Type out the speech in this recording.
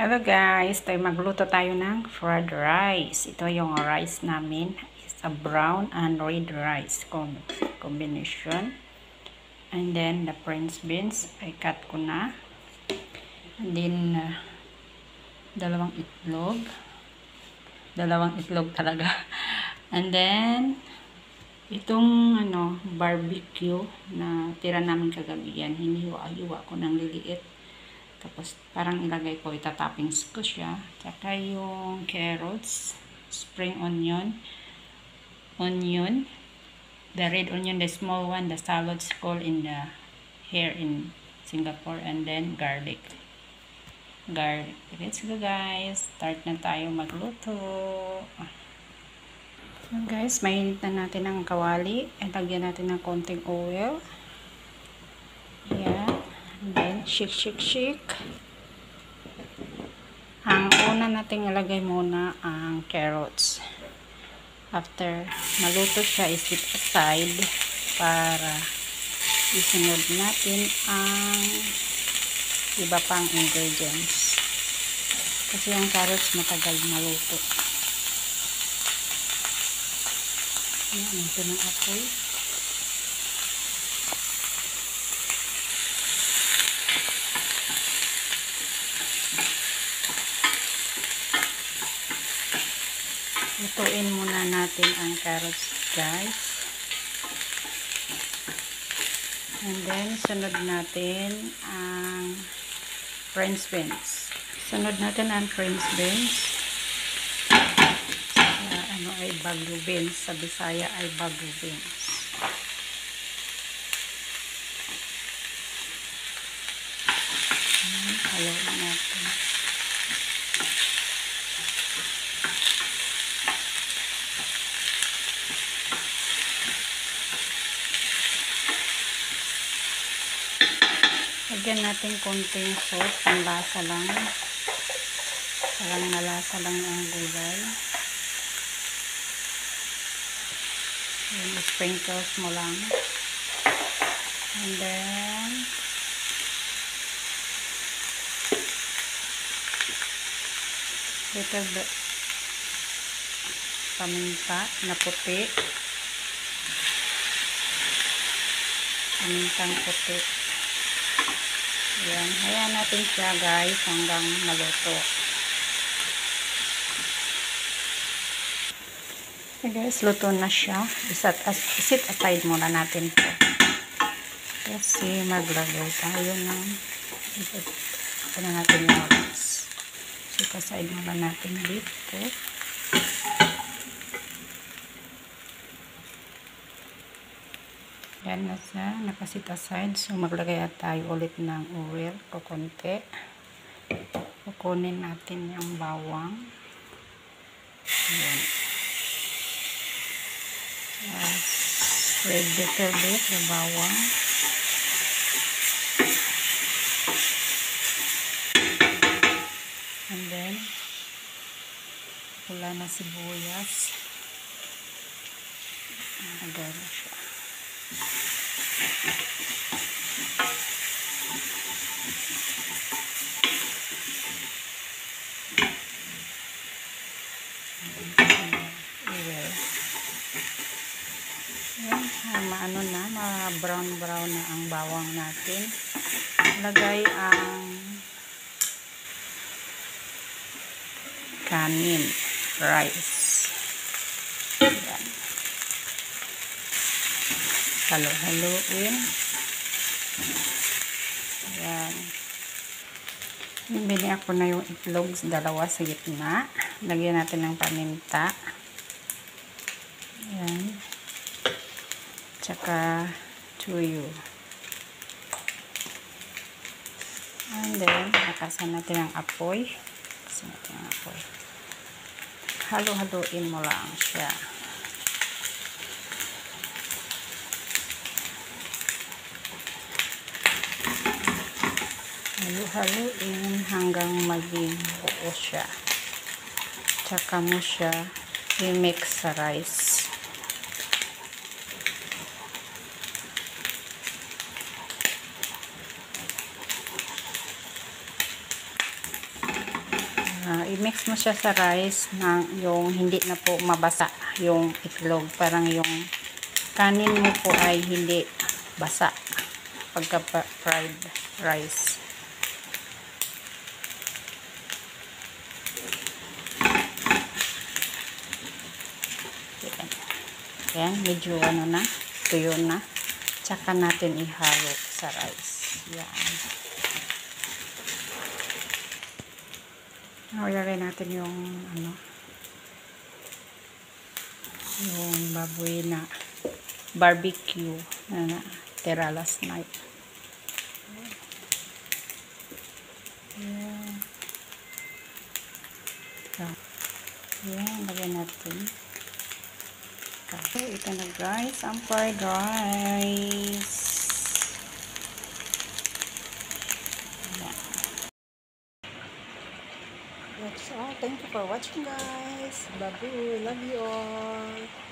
Hello guys, magluto tayo ng fried rice. Ito yung rice namin. It's a brown and red rice combination. And then the French beans, I cut ko na. And then dalawang itlog. Dalawang itlog talaga. And then itong barbecue na tira namin kagabi yan. Hiniwa-hiwa ko ng liliit. Tapos, parang ilagay ko, itatoppings ko siya. Tsaka yung carrots, spring onion, the red onion, the small one, the salads called in the here in Singapore, and then garlic. Let's go guys. Start na tayo magluto. So guys, mainit na natin ang kawali. Lagyan natin ng konting oil. Ayan. And then, shake. Ang una nating ilagay muna ang carrots. After maluto siya, isit aside para isunod natin ang iba pang ingredients. Kasi yung carrots matagal maluto. Ayan, ito ng apoy. Lutuin muna natin ang carrots guys. And then sunod natin ang French beans. Sunod natin ang French beans. Ay bagu beans. Sa Bisaya ay bagu beans. Haluin natin. Lagyan natin konting salt, panlasa lang. Parang nalasa lang ang gulay. Sprinkles mo lang. And then, little bit paminta na puti. Pamintang puti. Ayan. Hayaan natin siya guys hanggang maluto. Okay guys, luto na siya. Isit aside muna natin po. Kasi maglagay tayo ng ito na natin yung rice. Isit aside muna natin dito. Yan na siya, nakasit aside. So, maglagay tayo ulit ng oil o konti. Kukunin natin yung bawang. Ayan. Spread little bit yung bawang. And then, wala na sibuyas. Lagay na siya. Maano na, ma-brown na ang bawang natin. Lagay ang kanin, rice. Ayan. Halo-haloin. Ayan. Bili ako na yung itlog, dalawa sa gitna. Lagyan natin ng paminta. Ayan. Tsaka tuyo. And then, nakasan natin ang apoy. Halo-haloin mo lang siya. Halo-haloin hanggang maging buo siya. Tsaka mo siya i-mix sa rice. i-mix mo siya sa rice na yung hindi na po mabasa yung itlog. Parang yung kanin mo po ay hindi basa pagka fried rice. Yan, medyo ano na, tuyo na. Tsaka natin ihalo sa rice. Yan. Ilagay natin yung ano, yung baboy na barbecue na tira last night. Yan. Yan, lagay natin. So, ito na guys, ang fried rice. Yan. That's all. Thank you for watching guys. Love you. Love you all.